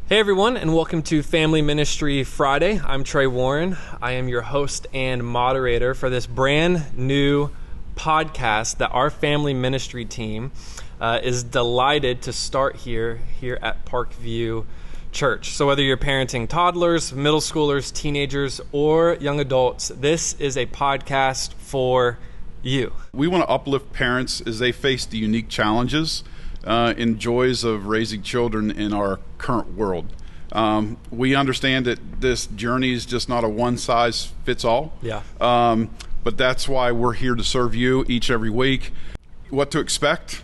Hey everyone, and welcome to Family Ministry Friday. I'm Trey Warren. I am your host and moderator for this brand new podcast that our family ministry team is delighted to start here at Parkview Church. So whether you're parenting toddlers, middle schoolers, teenagers, or young adults, this is a podcast for you. We want to uplift parents as they face the unique challenges and joys of raising children in our current world. We understand that this journey is just not a one-size-fits-all. Yeah. But that's why we're here to serve you each every week. What to expect?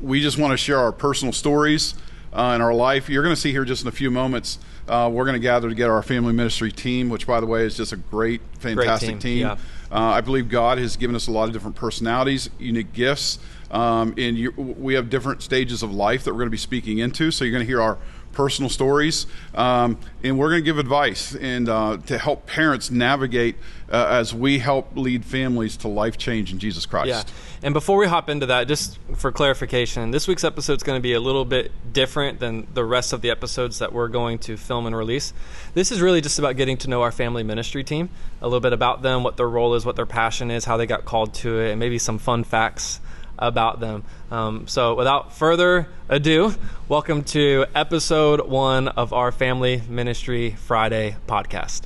We just want to share our personal stories in our life. You're going to see here just in a few moments, we're going to gather together our family ministry team, which, by the way, is just a great, fantastic team. Yeah. I believe God has given us a lot of different personalities, unique gifts, we have different stages of life that we're going to be speaking into. So you're going to hear our personal stories, and we're going to give advice and to help parents navigate as we help lead families to life change in Jesus Christ. Yeah, and before we hop into that, just for clarification, this week's episode is going to be a little bit different than the rest of the episodes that we're going to film and release. This is really just about getting to know our family ministry team, a little bit about them, what their role is, what their passion is, how they got called to it, and maybe some fun facts about them. So without further ado, welcome to episode 1 of our Family Ministry Friday podcast.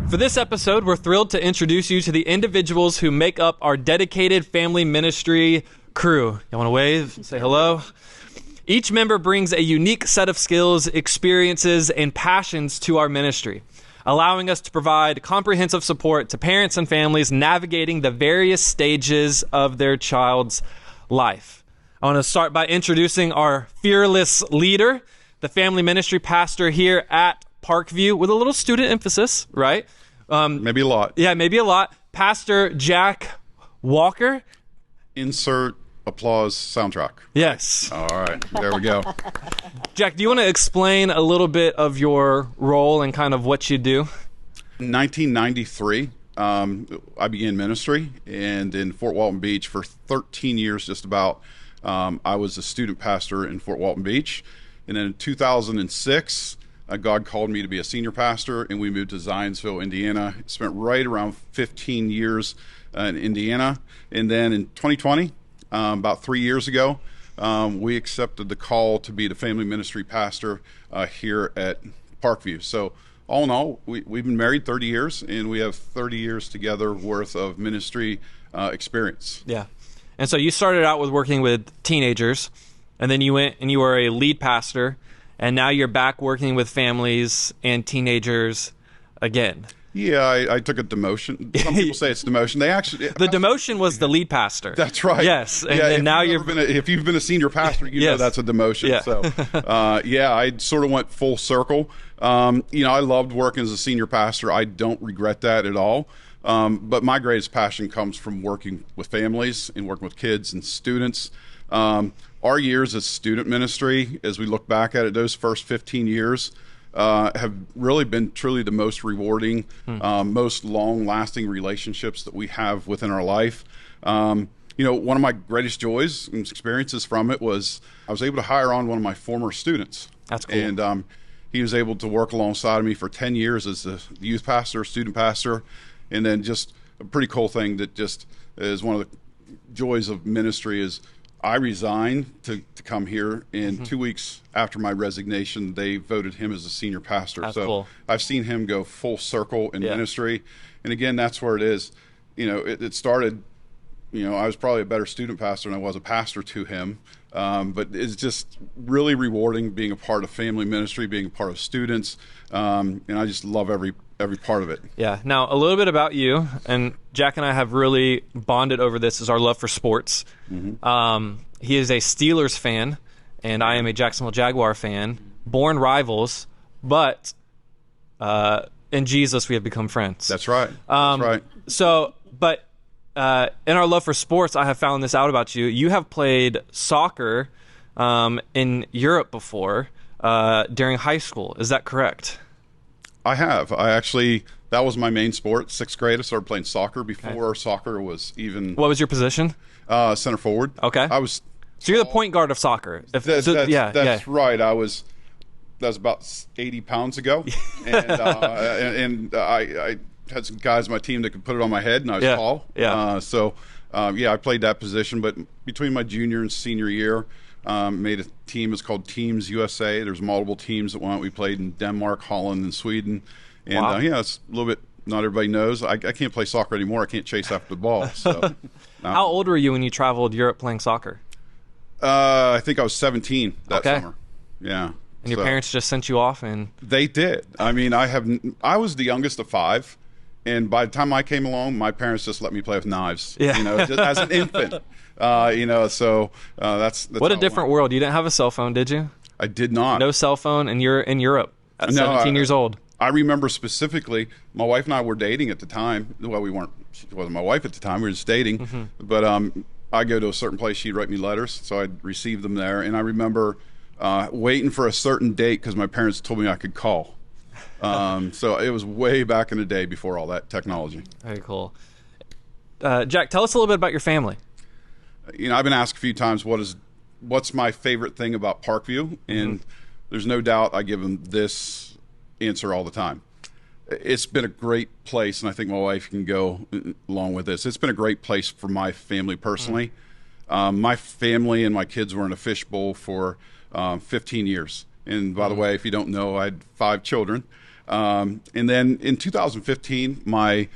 For this episode, we're thrilled to introduce you to the individuals who make up our dedicated family ministry crew. You want to wave? Say hello? Each member brings a unique set of skills, experiences, and passions to our ministry, allowing us to provide comprehensive support to parents and families navigating the various stages of their child's life. I want to start by introducing our fearless leader, the family ministry pastor here at Parkview, with a little student emphasis, right? Maybe a lot. Yeah, maybe a lot. Pastor Jack Walker. Insert applause soundtrack. Yes. All right, there we go. Jack, do you want to explain a little bit of your role and kind of what you do? In 1993, I began ministry, and in Fort Walton Beach for 13 years, just about, I was a student pastor in Fort Walton Beach. And then in 2006, God called me to be a senior pastor, and we moved to Zionsville, Indiana. Spent right around 15 years in Indiana. And then in 2020, about 3 years ago, we accepted the call to be the family ministry pastor here at Parkview. So all in all, we've been married 30 years, and we have 30 years together worth of ministry experience. Yeah. And so you started out with working with teenagers, and then you went and you were a lead pastor, and now you're back working with families and teenagers again. Yeah, I took a demotion. Some people say it's demotion. They actually the demotion was the lead pastor. That's right. Yes, and now if you've been a senior pastor, you yes. know that's a demotion. Yeah. So, I sort of went full circle. I loved working as a senior pastor. I don't regret that at all. But my greatest passion comes from working with families and working with kids and students. Our years as student ministry, as we look back at it, those first 15 years have really been truly the most rewarding, most long-lasting relationships that we have within our life. One of my greatest joys and experiences from it was I was able to hire on one of my former students. That's cool. And he was able to work alongside of me for 10 years as a youth pastor, student pastor, and then just a pretty cool thing that just is one of the joys of ministry is I resigned to come here, and 2 weeks after my resignation, they voted him as a senior pastor. That's so cool. I've seen him go full circle in ministry. And again, that's where it is. It started, I was probably a better student pastor than I was a pastor to him. But it's just really rewarding being a part of family ministry, being a part of students. And I just love every part of it. Yeah. Now, a little bit about you, and Jack and I have really bonded over this, is our love for sports. He is a Steelers fan, and I am a Jacksonville Jaguar fan, born rivals, but in Jesus we have become friends. That's right. That's right. So, but in our love for sports, I have found this out about you. You have played soccer in Europe before during high school. Is that correct? I have. That was my main sport. 6th grade, I started playing soccer before soccer was even What was your position? center forward. Okay. So you're the point guard of soccer. That's right. That was about 80 pounds ago, and I had some guys on my team that could put it on my head, and I was tall. I played that position. But between my junior and senior year, made a team. It's called Teams USA. There's multiple teams that went. We played in Denmark, Holland, and Sweden. And it's a little bit. Not everybody knows. I can't play soccer anymore. I can't chase after the ball. So, How old were you when you traveled Europe playing soccer? I think I was 17 that summer. Yeah. And your parents just sent you off, and they did. I mean, I was the youngest of 5, and by the time I came along, my parents just let me play with knives. Yeah. Just as an infant. So that's what a different world. You didn't have a cell phone, did you? I did not. No cell phone, and you're in Europe at 17 years old. I remember specifically, my wife and I were dating at the time. Well, we weren't. She wasn't my wife at the time. We were just dating. Mm-hmm. But I go to a certain place. She'd write me letters, so I'd receive them there. And I remember waiting for a certain date because my parents told me I could call. So it was way back in the day before all that technology. Very cool. Jack, tell us a little bit about your family. I've been asked a few times what's my favorite thing about Parkview, and there's no doubt I give them this answer all the time. It's been a great place, and I think my wife can go along with this. It's been a great place for my family personally. My family and my kids were in a fishbowl for 15 years. And by the way, if you don't know, I had 5 children. And then in 2015, my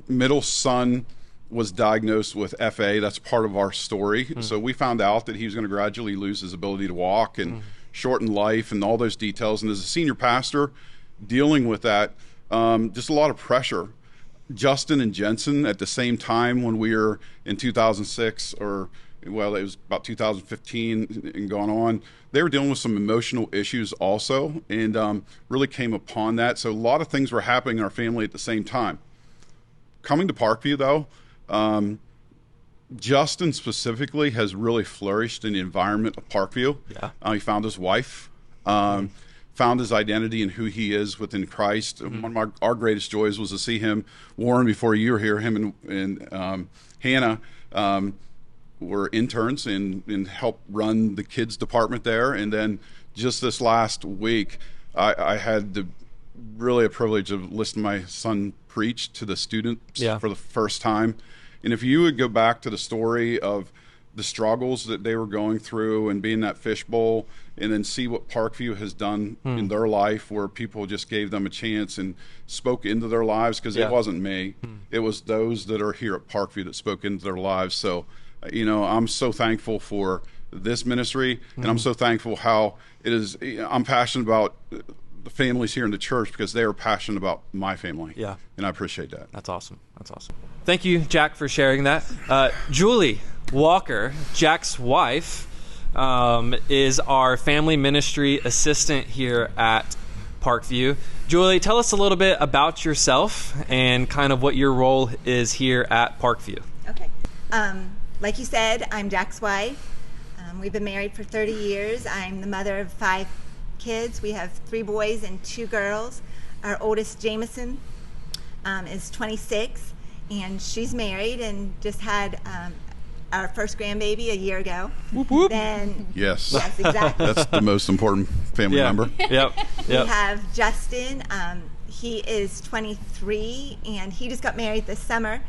middle son was diagnosed with FA. That's part of our story. So we found out that he was going to gradually lose his ability to walk and shorten life and all those details. And as a senior pastor dealing with that, just a lot of pressure. Justin and Jensen at the same time when we were in 2006, it was about 2015 and going on, they were dealing with some emotional issues also, and really came upon that. So a lot of things were happening in our family at the same time. Coming to Parkview, though, Justin specifically has really flourished in the environment of Parkview. He found his wife, found his identity and who he is within Christ. One of our greatest joys was to see him, Warren, before you were here, him and Hannah were interns and helped run the kids department there. And then just this last week, I had really a privilege of listening to my son preach to the students for the first time. And if you would go back to the story of the struggles that they were going through and being in that fishbowl, and then see what Parkview has done in their life, where people just gave them a chance and spoke into their lives, because it wasn't me. It was those that are here at Parkview that spoke into their lives. So, I'm so thankful for this ministry, and I'm so thankful how it is. I'm passionate about the families here in the church because they are passionate about my family. Yeah. And I appreciate that. That's awesome. That's awesome. Thank you, Jack, for sharing that. Julie Walker, Jack's wife, is our family ministry assistant here at Parkview. Julie, tell us a little bit about yourself and kind of what your role is here at Parkview. Okay. Like you said, I'm Jack's wife. We've been married for 30 years. I'm the mother of 5 kids. We have 3 boys and 2 girls. Our oldest, Jameson, is 26, and she's married and just had our first grandbaby a year ago. Whoop, whoop. Yes, exactly. That's the most important family member. Yep. We have Justin. He is 23, and he just got married this summer.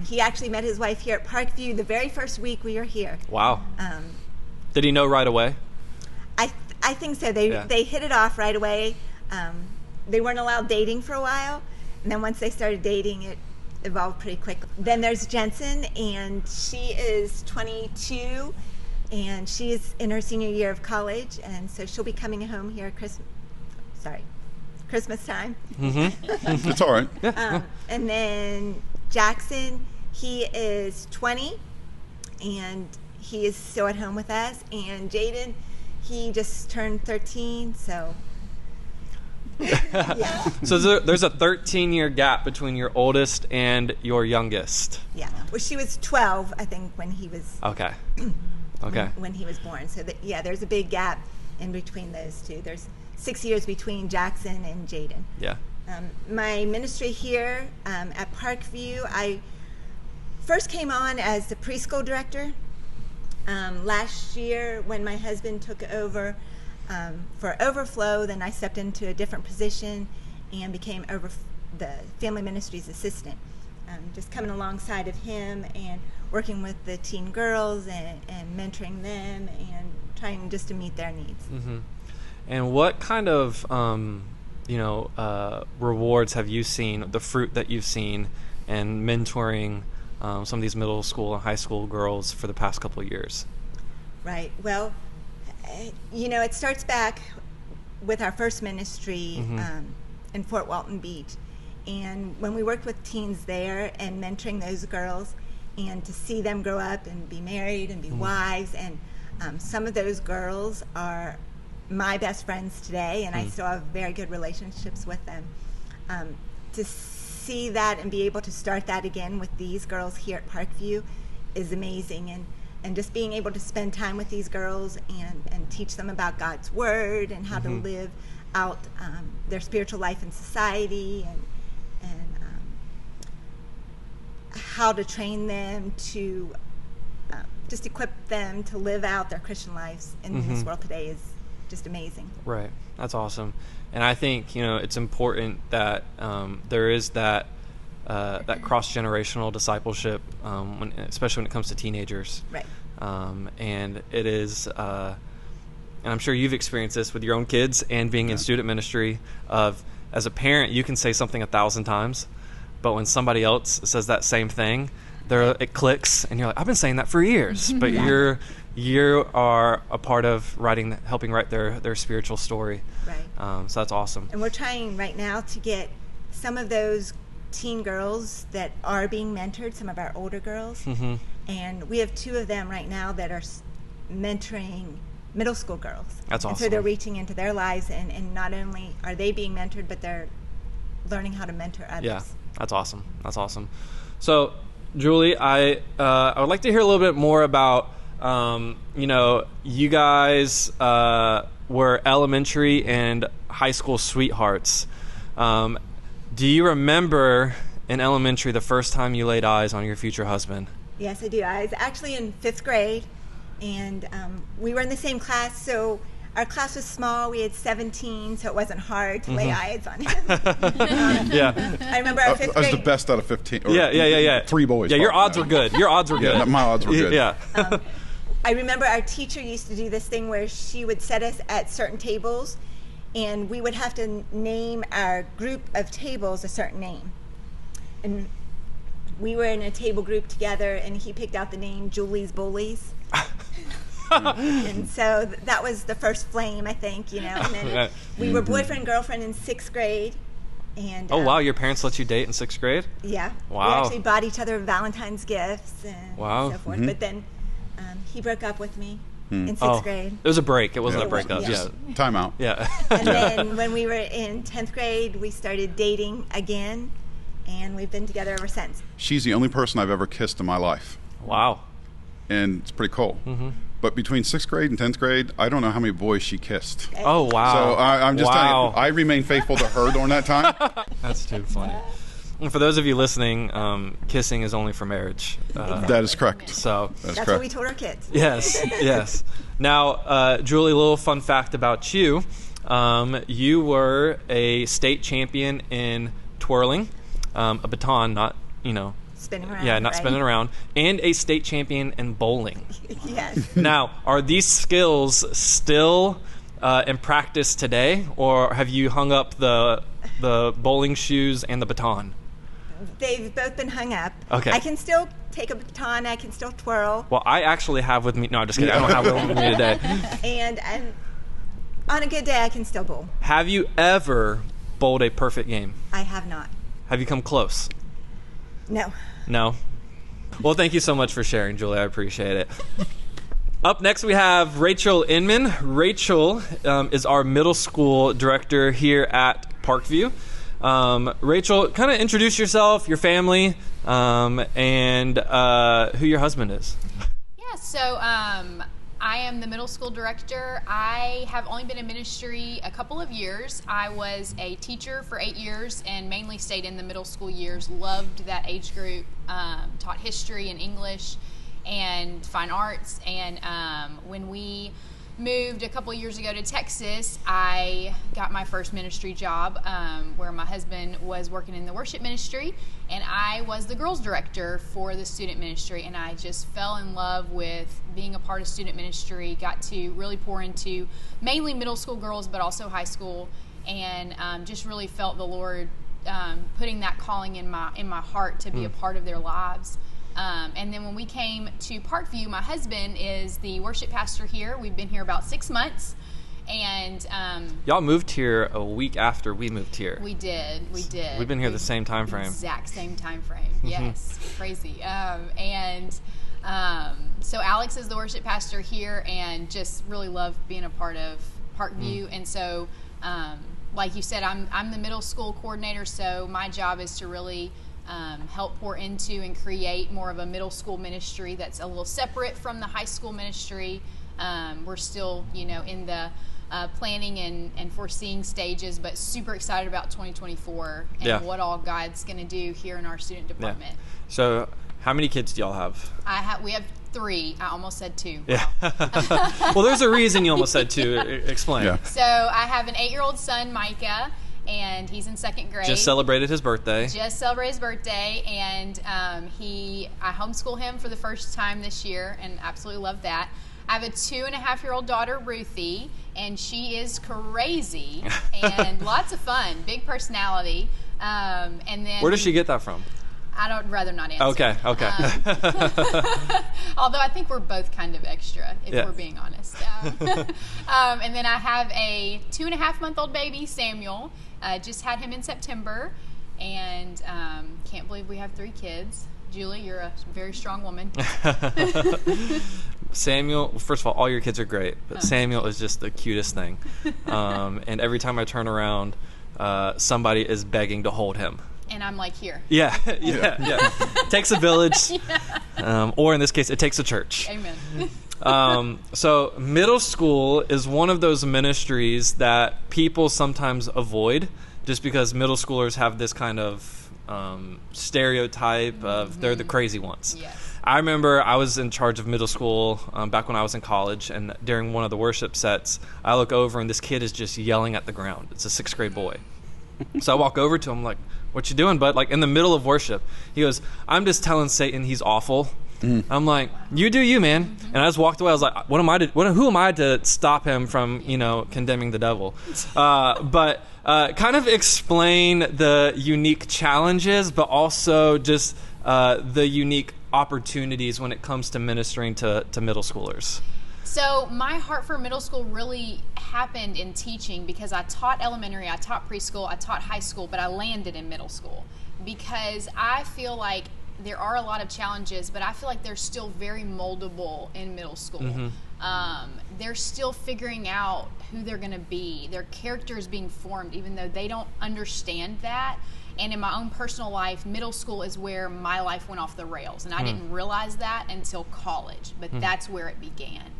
He actually met his wife here at Parkview the very first week we were here. Wow. Did he know right away? I think so. They hit it off right away. They weren't allowed dating for a while, and then once they started dating, it evolved pretty quickly. Then there's Jensen, and she is 22, and she is in her senior year of college, and so she'll be coming home here Christmas time. It's all right. And then Jackson, he is 20, and he is still at home with us. And Jaden, he just turned 13, so Yeah. So there's a 13-year gap between your oldest and your youngest. Yeah. Well, she was 12, I think, when he was Okay. Okay. when he was born. So there's a big gap in between those two. There's 6 years between Jackson and Jaden. Yeah. My ministry here at Parkview, I first came on as the preschool director. Last year, when my husband took over for Overflow, then I stepped into a different position and became the family ministries assistant. Just coming alongside of him and working with the teen girls and mentoring them and trying just to meet their needs. Mm-hmm. And what kind of rewards have you seen, the fruit that you've seen in mentoring some of these middle school and high school girls for the past couple of years? Right. Well, it starts back with our first ministry in Fort Walton Beach. And when we worked with teens there and mentoring those girls and to see them grow up and be married and be wives, and some of those girls are my best friends today, and I still have very good relationships with them. To see that and be able to start that again with these girls here at Parkview is amazing. And just being able to spend time with these girls and teach them about God's Word and how to live out their spiritual life in society and how to train them to just equip them to live out their Christian lives in this world today is just amazing. Right. That's awesome. And I think, it's important that there is that cross-generational discipleship, especially when it comes to teenagers. Right. And it is, and I'm sure you've experienced this with your own kids and being in student ministry as a parent, you can say something 1,000 times, but when somebody else says that same thing, it clicks, and you're like, I've been saying that for years, but you are a part of helping write their spiritual story. Right. So that's awesome. And we're trying right now to get some of those teen girls that are being mentored, some of our older girls, and we have 2 of them right now that are mentoring middle school girls. That's awesome. And so they're reaching into their lives, and not only are they being mentored, but they're learning how to mentor others. Yeah, that's awesome. That's awesome. So, Julie, I would like to hear a little bit more about, you guys were elementary and high school sweethearts. Do you remember in elementary the first time you laid eyes on your future husband? Yes, I do. I was actually in 5th grade, and we were in the same class, so our class was small. We had 17, so it wasn't hard to lay eyes on him. Yeah. I remember our 5th grade. I was the best out of 15. Yeah. 3 boys. Yeah, your odds were good. Your odds were good. Yeah, my odds were good. Yeah. I remember our teacher used to do this thing where she would set us at certain tables, and we would have to name our group of tables a certain name. And we were in a table group together, and he picked out the name Julie's Bullies. And so that was the first flame, I think, And then we were boyfriend and girlfriend in 6th grade. And oh, wow. Your parents let you date in 6th grade? Yeah. Wow. We actually bought each other Valentine's gifts and so forth. But then he broke up with me in 6th grade. It was a break. It wasn't a breakup. Yeah. Time out. Yeah. And then when we were in 10th grade, we started dating again, and we've been together ever since. She's the only person I've ever kissed in my life. Wow. And it's pretty cool. But between 6th grade and 10th grade, I don't know how many boys she kissed. Oh, wow. So I'm just telling you, I remained faithful to her during that time. That's too funny. And for those of you listening, kissing is only for marriage. That is correct. So That's what we told our kids. Yes. Now, Julie, a little fun fact about you. You were a state champion in twirling, a baton, not, Spinning around. Yeah, not spinning around. And a state champion in bowling. Yes. Now, are these skills still in practice today, or have you hung up the bowling shoes and the baton? They've both been hung up. Okay. I can still take a baton. I can still twirl. Well, I actually have with me. No, I'm just kidding. I don't have it with me today. And on a good day, I can still bowl. Have you ever bowled a perfect game? I have not. Have you come close? No. No? Well, thank you so much for sharing, Julie. I appreciate it. Up next, we have Rachel Inman. Rachel is our middle school director here at Parkview. Rachel, kind of introduce yourself, your family, and who your husband is. Yeah, so I am the middle school director. I have only been in ministry a couple of years. I was a teacher for 8 years and mainly stayed in the middle school years. Loved that age group. Taught history and English and fine arts. And when we moved a couple years ago to Texas, I got my first ministry job where my husband was working in the worship ministry, and I was the girls director for the student ministry. And I just fell in love with being a part of student ministry, got to really pour into mainly middle school girls, but also high school, and just really felt the Lord putting that calling in my heart to be a part of their lives. And then when we came to Parkview, my husband is the worship pastor here. We've been here about 6 months. And y'all moved here a week after we moved here. We did. We've been here the same time frame. Exact same time frame. Yes. Crazy. So Alex is the worship pastor here and just really love being a part of Parkview. And so, like you said, I'm the middle school coordinator, so my job is to really help pour into and create more of a middle school ministry that's a little separate from the high school ministry. We're still, in the planning and foreseeing stages, but super excited about 2024 and what all God's going to do here in our student department. Yeah. So, how many kids do y'all have? We have 3. I almost said 2. Yeah. Well, there's a reason you almost said 2. Explain. Yeah. So I have an 8-year-old son, Micah, and he's in 2nd grade. Just celebrated his birthday. And I homeschool him for the first time this year, and absolutely love that. I have a 2.5-year-old daughter, Ruthie, and she is crazy and lots of fun, big personality. And then where does she get that from? I'd rather not answer. Okay. Although I think we're both kind of extra, if we're being honest. And then I have a 2.5-month-old baby, Samuel. Just had him in September, and can't believe we have 3 kids. Julie, you're a very strong woman. Samuel, first of all your kids are great, but Samuel is just the cutest thing. And every time I turn around, somebody is begging to hold him. And I'm like, here. Yeah. Takes a village, or in this case, it takes a church. Amen. So middle school is one of those ministries that people sometimes avoid just because middle schoolers have this kind of stereotype of they're the crazy ones. Yes. I remember I was in charge of middle school back when I was in college, and during one of the worship sets, I look over and this kid is just yelling at the ground. It's a 6th grade boy. So I walk over to him like, "What you doing, bud?" Like in the middle of worship. He goes, "I'm just telling Satan he's awful." I'm like, "You do you, man." And I just walked away. I was like, who am I to stop him from, condemning the devil? But kind of explain the unique challenges, but also just the unique opportunities when it comes to ministering to middle schoolers. So my heart for middle school really happened in teaching because I taught elementary, I taught preschool, I taught high school, but I landed in middle school because I feel like there are a lot of challenges, but I feel like they're still very moldable in middle school. They're still figuring out who they're going to be. Their character is being formed, even though they don't understand that. And in my own personal life, middle school is where my life went off the rails. And I didn't realize that until college, but that's where it began.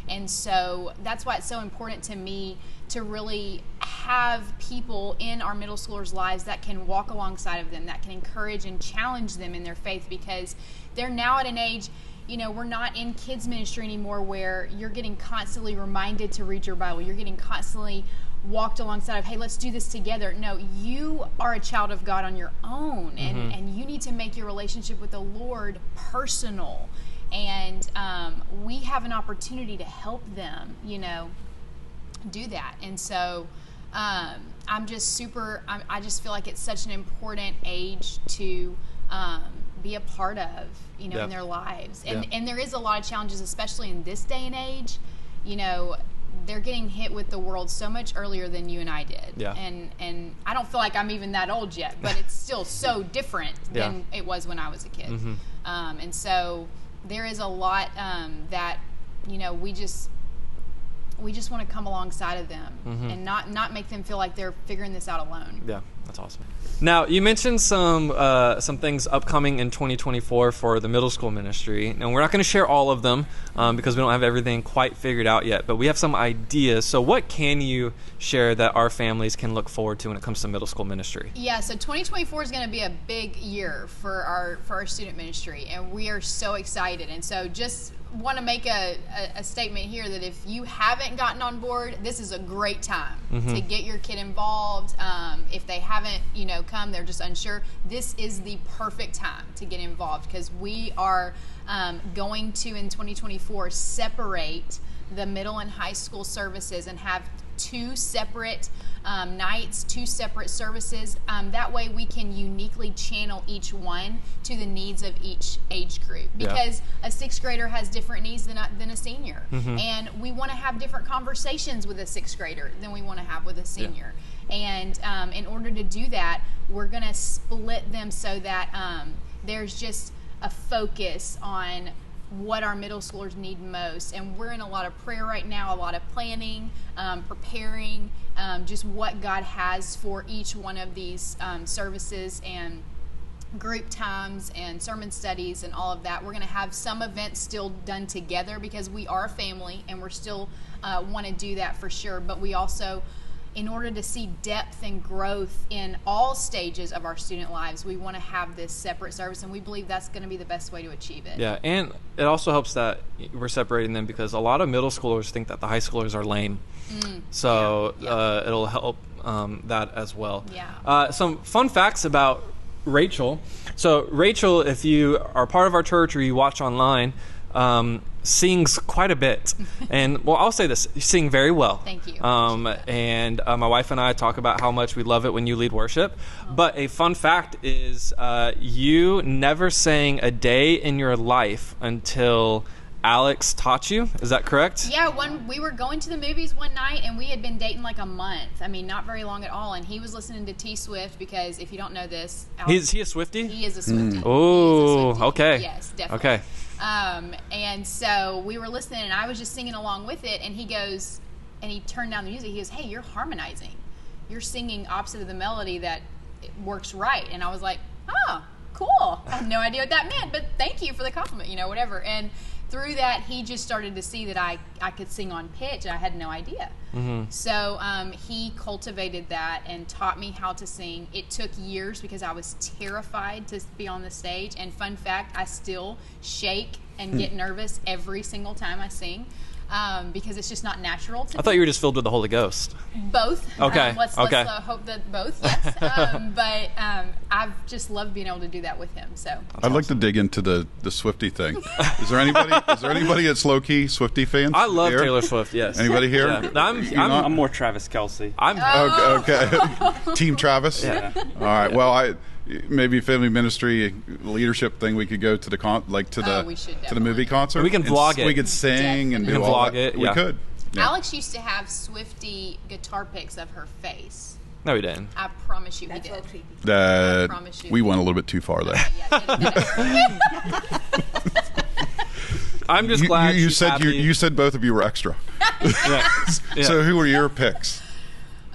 And so that's why it's so important to me to really have people in our middle schoolers' lives that can walk alongside of them, that can encourage and challenge them in their faith, because they're now at an age, we're not in kids ministry anymore where you're getting constantly reminded to read your Bible. You're getting constantly walked alongside of, hey, let's do this together. No, you are a child of God on your own, and you need to make your relationship with the Lord personal. And we have an opportunity to help them, do that. And so I'm just I just feel like it's such an important age to be a part of, in their lives. And there is a lot of challenges, especially in this day and age. They're getting hit with the world so much earlier than you and I did. Yeah. And I don't feel like I'm even that old yet, but it's still so different than it was when I was a kid. And so there is a lot that, we just want to come alongside of them and not make them feel like they're figuring this out alone. Yeah, that's awesome. Now, you mentioned some things upcoming in 2024 for the middle school ministry. Now, we're not going to share all of them because we don't have everything quite figured out yet, but we have some ideas. So what can you share that our families can look forward to when it comes to middle school ministry? Yeah, so 2024 is going to be a big year for our student ministry, and we are so excited. And so just want to make a statement here that if you haven't gotten on board, this is a great time to get your kid involved. If they haven't, come, they're just unsure, this is the perfect time to get involved, because we are going to, in 2024, separate the middle and high school services and have 2 separate nights, 2 separate services. That way we can uniquely channel each one to the needs of each age group, because a 6th grader has different needs than a senior. And we want to have different conversations with a 6th grader than we want to have with a senior. And in order to do that, we're going to split them so that there's just a focus on what our middle schoolers need most. And we're in a lot of prayer right now, a lot of planning, preparing, just what God has for each one of these services and group times and sermon studies and all of that. We're going to have some events still done together because we are a family, and we're still want to do that for sure. But we also, in order to see depth and growth in all stages of our student lives, we want to have this separate service, and we believe that's going to be the best way to achieve it. Yeah, and it also helps that we're separating them because a lot of middle schoolers think that the high schoolers are lame. So it'll help that as well. Yeah. Some fun facts about Rachel. So Rachel, if you are part of our church or you watch online, sings quite a bit. And, well, I'll say this, you sing very well. Thank you. And my wife and I talk about how much we love it when you lead worship. But a fun fact is you never sang a day in your life until Alex taught you. Is that correct? Yeah, we were going to the movies one night, and we had been dating like a month. I mean, not very long at all. And he was listening to T Swift, because if you don't know this, Alex, Is he a Swiftie? he is a Swiftie. Oh, okay. Yes, definitely. Okay. And so we were listening, and I was just singing along with it, and he goes, and he turned down the music. He goes, "Hey, you're harmonizing. You're singing opposite of the melody that it works right." And I was like, "Oh, cool. I had no idea what that meant, but thank you for the compliment, whatever." And through that, he just started to see that I could sing on pitch, and I had no idea. So he cultivated that and taught me how to sing. It took years because I was terrified to be on the stage. And fun fact, I still shake and get nervous every single time I sing. Because it's just not natural to me. I thought you were just filled with the Holy Ghost. Both. Okay. Let's hope that both, yes. But I've just loved being able to do that with him. So I'd like to dig into the Swiftie thing. Is there anybody that's low key Swiftie fans? I love here? Taylor Swift, yes. Anybody here? Yeah. I'm more Travis Kelce. Okay. Team Travis? Yeah. All right. Well, maybe family ministry leadership thing. We could go to the we should to the movie concert. We can vlog it. We could sing and Definitely. do We can all vlog that. it, We yeah. could. Yeah. Alex used to have Swiftie guitar pics of her face. No, we didn't. I promise you That's he a did. little creepy. That promise you. we went a little bit too far there. Yeah, I'm just glad you she's said happy. you said both of you were extra. Yeah. Yeah. So who were your picks?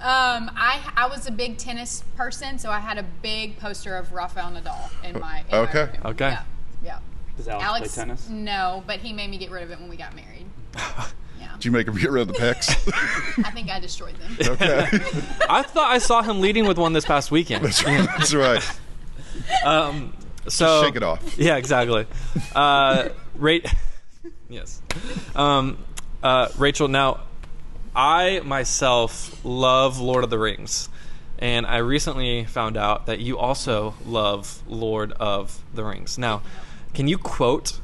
I was a big tennis person, so I had a big poster of Rafael Nadal in my Okay. room. Okay. Yeah. Does Alex play tennis? No, but he made me get rid of it when we got married. Yeah. Did you make him get rid of the picks? I think I destroyed them. Okay. I thought I saw him leading with one this past weekend. That's right. So Shake it off. Yeah, exactly. Yes. Rachel, now, I myself love Lord of the Rings, and I recently found out that you also love Lord of the Rings. Now, can you quote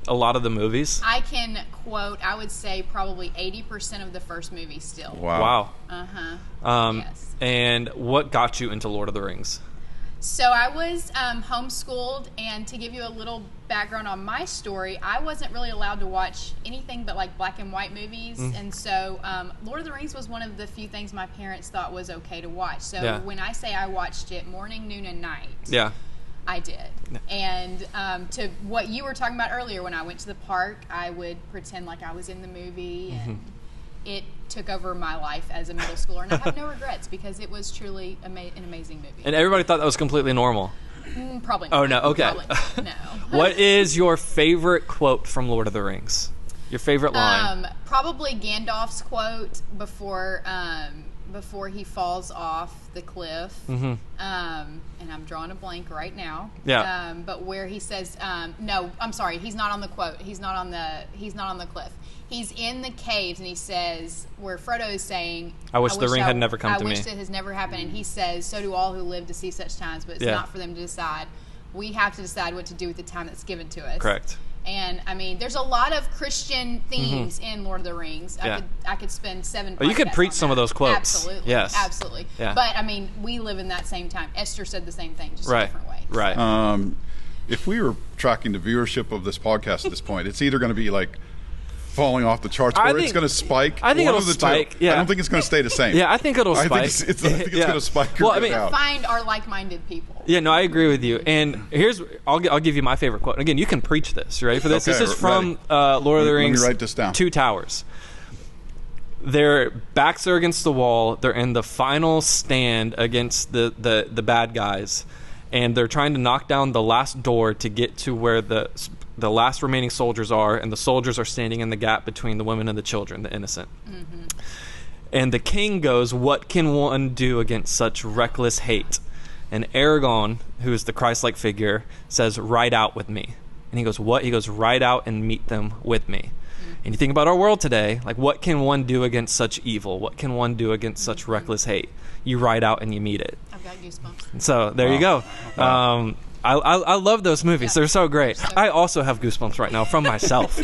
a lot of the movies? I can quote, I would say probably 80% of the first movie still. Wow. Yes. And what got you into Lord of the Rings? So I was homeschooled, and to give you a little background on my story, I wasn't really allowed to watch anything but like black and white movies, and so Lord of the Rings was one of the few things my parents thought was okay to watch. So when I say I watched it morning, noon, and night, I did. And to what you were talking about earlier, when I went to the park, I would pretend like I was in the movie and it took over my life as a middle schooler, and I have no regrets because it was truly an amazing movie. And everybody thought that was completely normal. Probably not. Oh, no, okay. Probably not. No. What is your favorite quote from Lord of the Rings? Your favorite line? Probably Gandalf's quote before he falls off the cliff. Mm-hmm. And I'm drawing a blank right now. Yeah. But where he says, no, I'm sorry, he's not on the quote. He's not on the cliff. He's in the caves, and he says, where Frodo is saying, I wish the ring had never come to me. I wish it has never happened. And he says, so do all who live to see such times, but it's not for them to decide. We have to decide what to do with the time that's given to us. Correct. And I mean, there's a lot of Christian themes in Lord of the Rings. I could spend 7 podcasts you could preach on some that. of those quotes. Absolutely. Yes. Absolutely. Yeah. But I mean, we live in that same time. Esther said the same thing, just a different way. Right. If we were tracking the viewership of this podcast at this point, it's either going to be like falling off the charts or it's going to spike. I think it'll spike. Yeah. I don't think it's going to stay the same. Yeah, I think it'll spike. I think it's going to spike. Well, I mean, find our like-minded people. Yeah, no, I agree with you. And I'll give you my favorite quote. Again, you can preach this. You ready for this? Okay, this is from Lord of the Rings. Let me write this down. Two Towers. Their backs are against the wall. They're in the final stand against the bad guys, and they're trying to knock down the last door to get to where the last remaining soldiers are, and the soldiers are standing in the gap between the women and the children, the innocent. Mm-hmm. And the king goes, "What can one do against such reckless hate?" And Aragorn, who is the Christ-like figure, says, "Ride out with me." And he goes, "What?" He goes, "Ride out and meet them with me." Mm-hmm. And you think about our world today, like, what can one do against such evil? What can one do against such reckless hate? You ride out and you meet it. I've got goosebumps. So there you go. Wow. I love those movies. They're so great. I also have goosebumps right now from myself.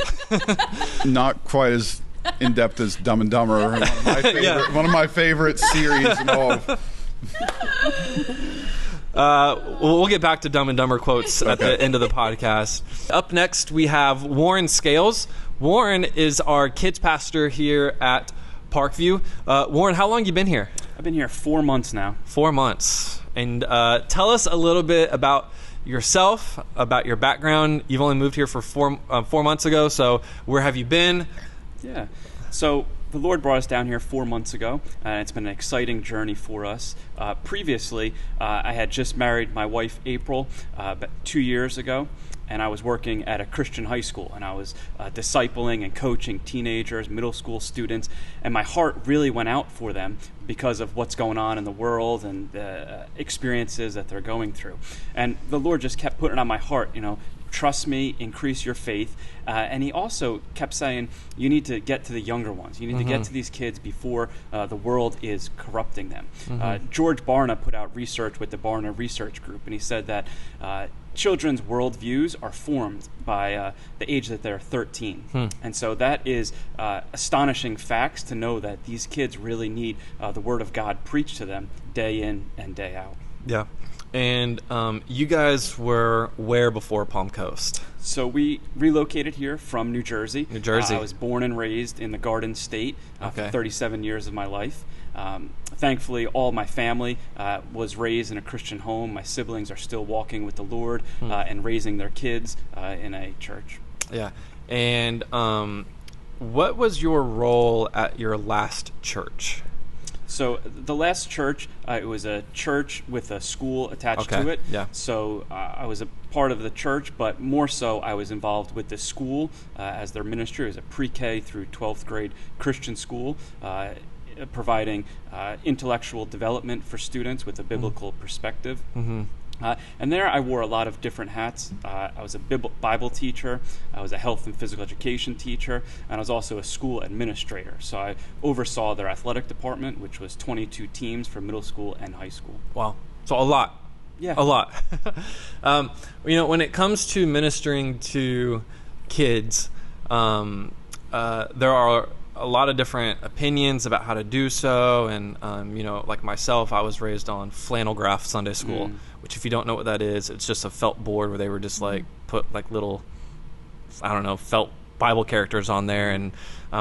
Not quite as in-depth as Dumb and Dumber. One of my favorite series in all of... We'll get back to Dumb and Dumber quotes at the end of the podcast. Up next, we have Warren Scales. Warren is our kids pastor here at Parkview. Warren, how long have you been here? I've been here 4 months now. 4 months. And tell us a little bit about yourself, about your background. You've only moved here for 4 months ago, so where have you been? Yeah. So the Lord brought us down here 4 months ago, and it's been an exciting journey for us. Previously, I had just married my wife, April, about 2 years ago, and I was working at a Christian high school, and I was discipling and coaching teenagers, middle school students, and my heart really went out for them because of what's going on in the world and the experiences that they're going through. And the Lord just kept putting it on my heart, trust me, increase your faith. And he also kept saying, you need to get to the younger ones. You need to get to these kids before the world is corrupting them. George Barna put out research with the Barna Research Group, and he said that children's worldviews are formed by the age that they're 13. And so that is astonishing facts to know that these kids really need the Word of God preached to them day in and day out. Yeah. And you guys were where before Palm Coast? So we relocated here from New Jersey. New Jersey. I was born and raised in the Garden State for 37 years of my life. Thankfully, all my family was raised in a Christian home. My siblings are still walking with the Lord and raising their kids in a church. Yeah. And what was your role at your last church? So the last church, it was a church with a school attached to it. Yeah. So I was a part of the church, but more so I was involved with the school as their ministry. It was a pre-K through 12th grade Christian school, providing intellectual development for students with a biblical perspective. And there I wore a lot of different hats. I was a Bible teacher, I was a health and physical education teacher, and I was also a school administrator. So I oversaw their athletic department, which was 22 teams for middle school and high school. Wow. So a lot. Yeah. A lot. When it comes to ministering to kids, there are a lot of different opinions about how to do so. And, like myself, I was raised on flannel graph Sunday school, which if you don't know what that is, it's just a felt board where they were just like put like little, felt Bible characters on there, and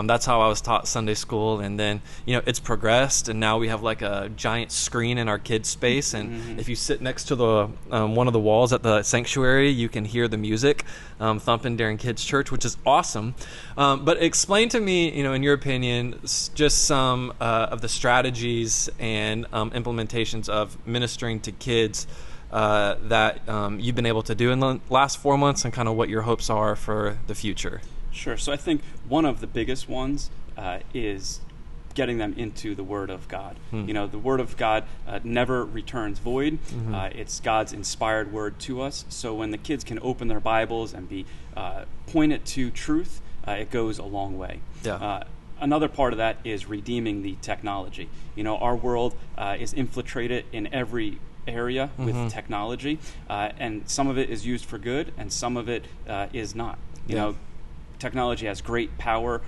that's how I was taught Sunday school. And then, it's progressed, and now we have like a giant screen in our kids' space. And if you sit next to the one of the walls at the sanctuary, you can hear the music thumping during kids' church, which is awesome. But explain to me, in your opinion, just some of the strategies and implementations of ministering to kids that you've been able to do in the last 4 months, and kind of what your hopes are for the future. Sure. So I think one of the biggest ones is getting them into the Word of God. The Word of God never returns void. It's God's inspired Word to us. So when the kids can open their Bibles and be pointed to truth, it goes a long way. Yeah. Another part of that is redeeming the technology. Our world is infiltrated in every area with technology, and some of it is used for good, and some of it is not. Technology has great power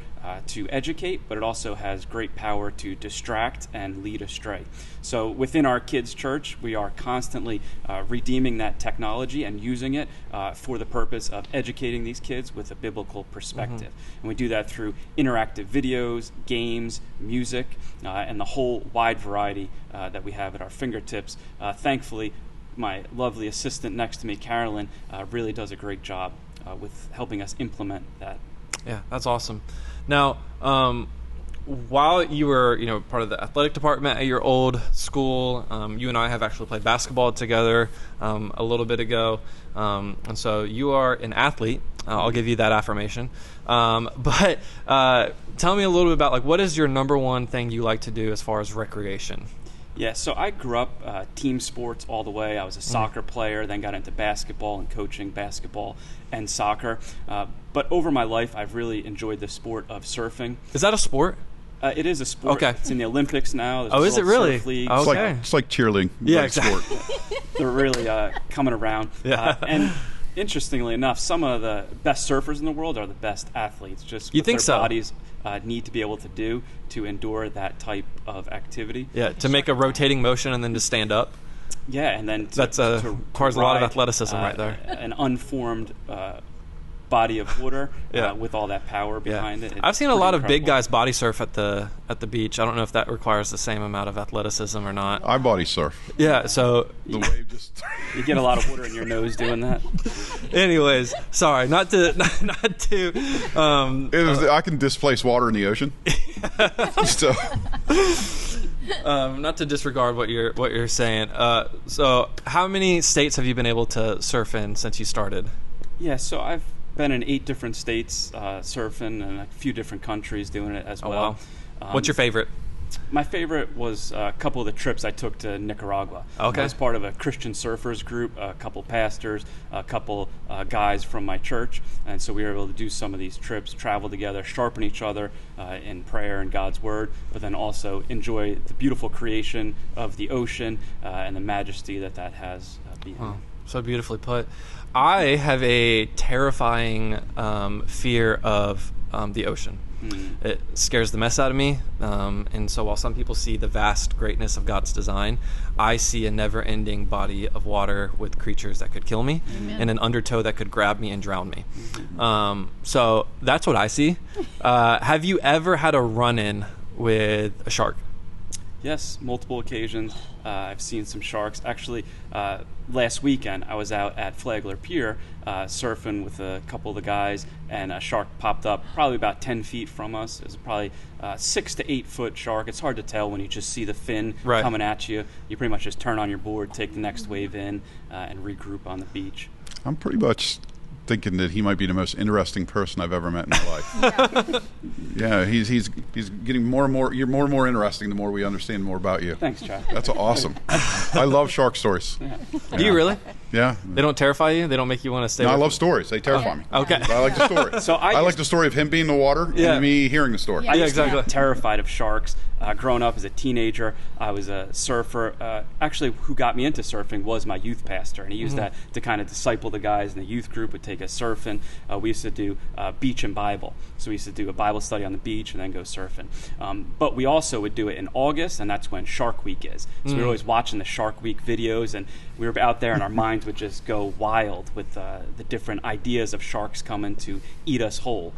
to educate, but it also has great power to distract and lead astray. So within our kids' church, we are constantly redeeming that technology and using it for the purpose of educating these kids with a biblical perspective. And we do that through interactive videos, games, music, and the whole wide variety that we have at our fingertips. Thankfully, my lovely assistant next to me, Carolyn, really does a great job with helping us implement that. Yeah, that's awesome. Now, while you were, part of the athletic department at your old school, you and I have actually played basketball together a little bit ago, and so you are an athlete. I'll give you that affirmation. But tell me a little bit about what is your number one thing you like to do as far as recreation? Yeah, so I grew up team sports all the way. I was a soccer player, then got into basketball and coaching basketball and soccer. But over my life, I've really enjoyed the sport of surfing. Is that a sport? It is a sport. Okay. It's in the Olympics now. There's is it really? Surf leagues. Okay. It's like cheerleading. Yeah, but exactly. sport. They're really coming around. Yeah. And interestingly enough, some of the best surfers in the world are the best athletes. Just You what think their so? bodies need to be able to do to endure that type of activity. Yeah, to make a rotating motion and then to stand up. Yeah, and then That's requires a lot of athleticism right there. An unformed body of water Yeah. with all that power behind it. I've seen a It's lot of pretty big guys body surf at the beach. I don't know if that requires the same amount of athleticism or not. I body surf. Yeah, so The wave just. You get a lot of water in your nose doing that. anyways, sorry, not to I can displace water in the ocean. So not to disregard what you're saying. So how many states have you been able to surf in since you started? Yeah, so I've been in 8 different states surfing, and a few different countries doing it as well. Wow. What's your favorite? My favorite was a couple of the trips I took to Nicaragua. Okay. I was part of a Christian surfers group, a couple pastors, a couple guys from my church, and so we were able to do some of these trips, travel together, sharpen each other in prayer and God's Word, but then also enjoy the beautiful creation of the ocean and the majesty that has behind it. So beautifully put. I have a terrifying fear of the ocean. It scares the mess out of me. And so while some people see the vast greatness of God's design, I see a never-ending body of water with creatures that could kill me and an undertow that could grab me and drown me. So that's what I see. Have you ever had a run-in with a shark? Yes, multiple occasions. I've seen some sharks. Actually, last weekend I was out at Flagler Pier surfing with a couple of the guys, and a shark popped up probably about 10 feet from us. It was probably 6 to 8 foot shark. It's hard to tell when you just see the fin coming at you. You pretty much just turn on your board, take the next wave in, and regroup on the beach. I'm pretty much thinking that he might be the most interesting person I've ever met in my life. Yeah, he's getting more and more. You're more and more interesting the more we understand more about you. Thanks, Chad. That's awesome. I love shark stories. Do you really? Yeah. They don't terrify you? They don't make you want to stay No, I away love stories. They terrify me. Okay. But I like the story. So I like the story of him being in the water and me hearing the story. I Yeah, used to be exactly. terrified of sharks. Growing up as a teenager, I was a surfer. Actually, who got me into surfing was my youth pastor, and he used that to kind of disciple the guys in the youth group, would take us surfing. We used to do beach and Bible. So we used to do a Bible study on the beach and then go surfing. But we also would do it in August, and that's when Shark Week is. So we were always watching the Shark Week videos, and we were out there, and our minds minds would just go wild with the different ideas of sharks coming to eat us whole.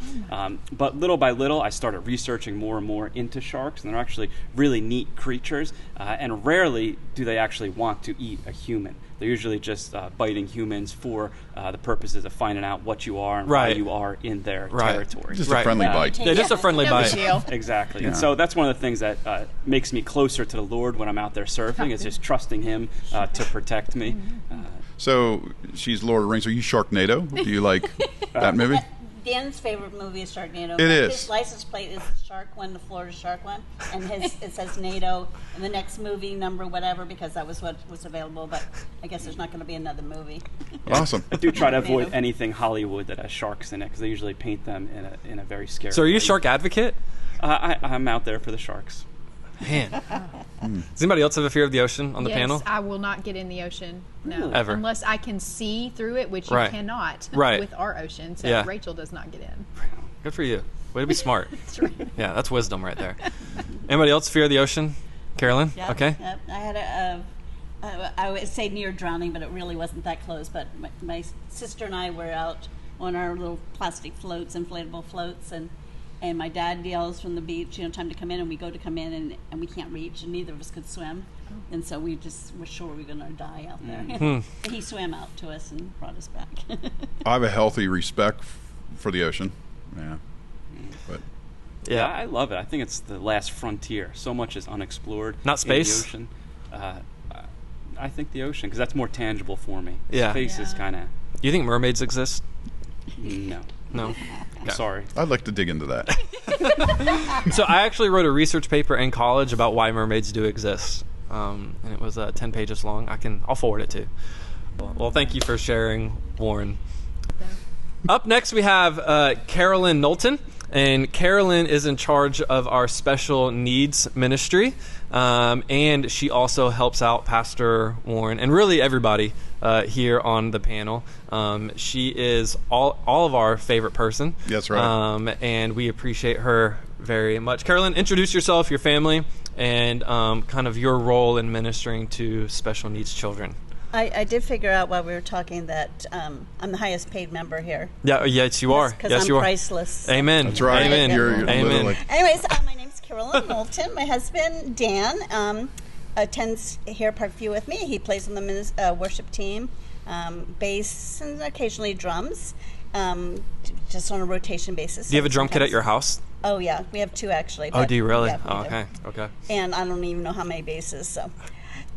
But little by little, I started researching more and more into sharks, and they're actually really neat creatures, and rarely do they actually want to eat a human. They're usually just biting humans for the purposes of finding out what you are and why you are in their territory. Just a friendly bite. Yeah, just a friendly No big bite. deal. Exactly. And so that's one of the things that makes me closer to the Lord when I'm out there surfing, is just trusting Him to protect me. So she's Lord of the Rings. Are you Sharknado? Do you like that movie? Dan's favorite movie is Sharknado. It is. His license plate is the shark one, the Florida shark one, and it says NATO in the next movie number whatever, because that was what was available. But I guess there's not going to be another movie. Awesome. I do try to avoid anything Hollywood that has sharks in it, because they usually paint them in a very scary So are you a way. shark advocate? I'm out there for the sharks. Man. Does anybody else have a fear of the ocean on the Yes, panel? I will not get in the ocean. No, Ever. unless I can see through it, which you Right. cannot Right. with our ocean. So Yeah. Rachel does not get in. Good for you. Way to be smart. Yeah, that's wisdom right there. Anybody else fear of the ocean? Carolyn? Yep, Okay. Yep. I had I would say near drowning, but it really wasn't that close. But my sister and I were out on our little plastic floats, inflatable floats, and my dad yells from the beach, time to come in, and we go to come in, and we can't reach, and neither of us could swim. And so we just were sure we were going to die out there. But he swam out to us and brought us back. I have a healthy respect for the ocean. Yeah. But Yeah, Yeah. I love it. I think it's the last frontier. So much is unexplored. Not space? In the ocean. I think the ocean, because that's more tangible for me. Yeah. Space is Yeah. kind of Do you think mermaids exist? no. No. I'm sorry. I'd like to dig into that. So I actually wrote a research paper in college about why mermaids do exist, and it was 10 pages long. I'll forward it to you. Well, thank you for sharing, Warren. Up next, we have Carolyn Knowlton, and Carolyn is in charge of our special needs ministry, and she also helps out Pastor Warren and really everybody here on the panel. She is all of our favorite person. That's right. And we appreciate her very much. Carolyn, introduce yourself, your family, and kind of your role in ministering to special needs children. I did figure out while we were talking that I'm the highest paid member here. Yeah, yes, you are. Because Yes, I'm you are. priceless. Amen. That's right. Amen. You're Amen. literally. Anyways, my name's Carolyn Knowlton. My husband, Dan, attends here at Parkview with me. He plays on the worship team, bass, and occasionally drums, just on a rotation basis. Do you have a drum kit at your house? Oh, yeah. We have two, actually. Oh, but do you really? yeah, we Oh, do. okay. Okay. And I don't even know how many basses. So,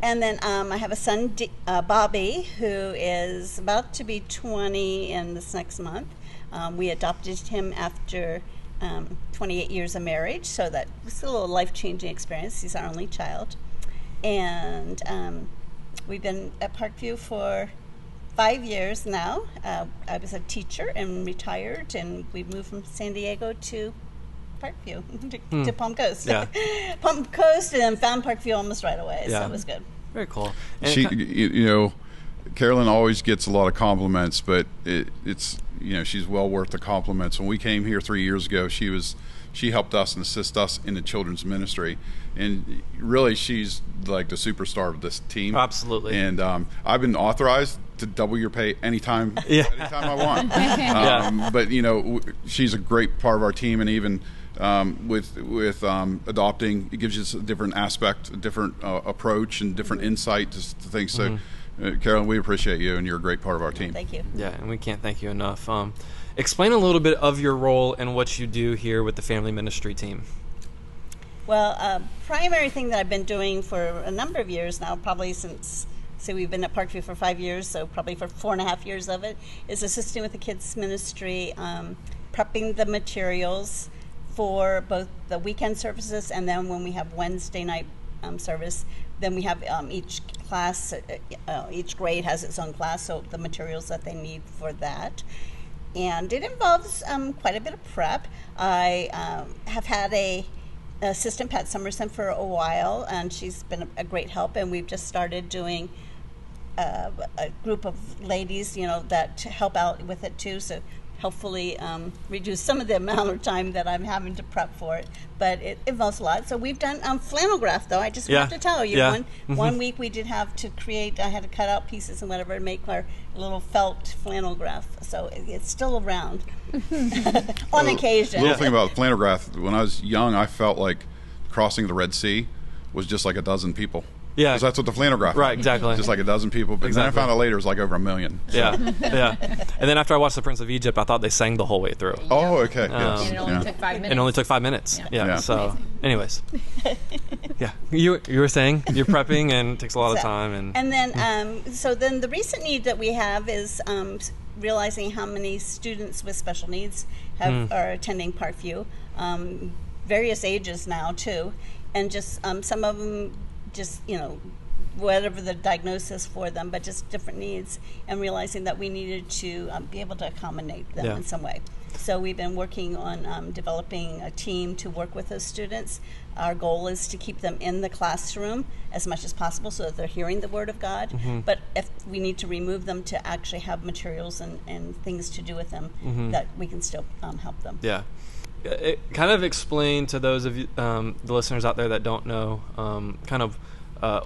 and then I have a son, Bobby, who is about to be 20 in this next month. We adopted him after 28 years of marriage, so that was a little life-changing experience. He's our only child, and we've been at Parkview for 5 years now. I was a teacher and retired, and we moved from San Diego to Parkview, to Palm Coast. Yeah. Palm Coast, and then found Parkview almost right away, Yeah. so it was good. Very cool. And She, it ki- you know, Carolyn always gets a lot of compliments, but it's she's well worth the compliments. When we came here 3 years ago, she helped us and assist us in the children's ministry, and really she's like the superstar of this team. Absolutely. And I've been authorized to double your pay anytime I want. But she's a great part of our team, and even with adopting, it gives you a different aspect, a different approach, and different insight to things. So, Carolyn, we appreciate you, and you're a great part of our team. Thank you. Yeah, and we can't thank you enough. Explain a little bit of your role and what you do here with the family ministry team. Well, primary thing that I've been doing for a number of years now, probably since, we've been at Parkview for 5 years, so probably for 4.5 years of it, is assisting with the kids' ministry, prepping the materials for both the weekend services, and then when we have Wednesday night service, then we have each class, each grade has its own class, so the materials that they need for that. And it involves quite a bit of prep. I have had a assistant, Pat Summerson, for a while, and she's been a great help, and we've just started doing a group of ladies, that help out with it too. So hopefully reduce some of the amount of time that I'm having to prep for it. But it involves a lot. So we've done flannel graph, though. I just have to tell you, one week we did have to create, I had to cut out pieces and whatever to make our little felt flannel graph. So it's still around on occasion. The little thing about flannel graph, when I was young, I felt like crossing the Red Sea was just like a dozen people. Yeah. Because that's what the flannel graph Right, exactly. Just like a dozen people. But then I found out later it was like over 1 million. So. Yeah. And then after I watched The Prince of Egypt, I thought they sang the whole way through. Oh, okay. Yes. And it only took 5 minutes. It only took 5 minutes. Yeah. So, anyways. Yeah. You were saying you're prepping and it takes a lot of time. And then, so then the recent need that we have is realizing how many students with special needs are attending Parkview, various ages now too, and just some of them just, whatever the diagnosis for them, but just different needs, and realizing that we needed to be able to accommodate them in some way. So we've been working on developing a team to work with those students. Our goal is to keep them in the classroom as much as possible so that they're hearing the Word of God. But if we need to remove them to actually have materials and things to do with them, that we can still help them. Yeah. It kind of explain to those of you, the listeners out there that don't know, kind of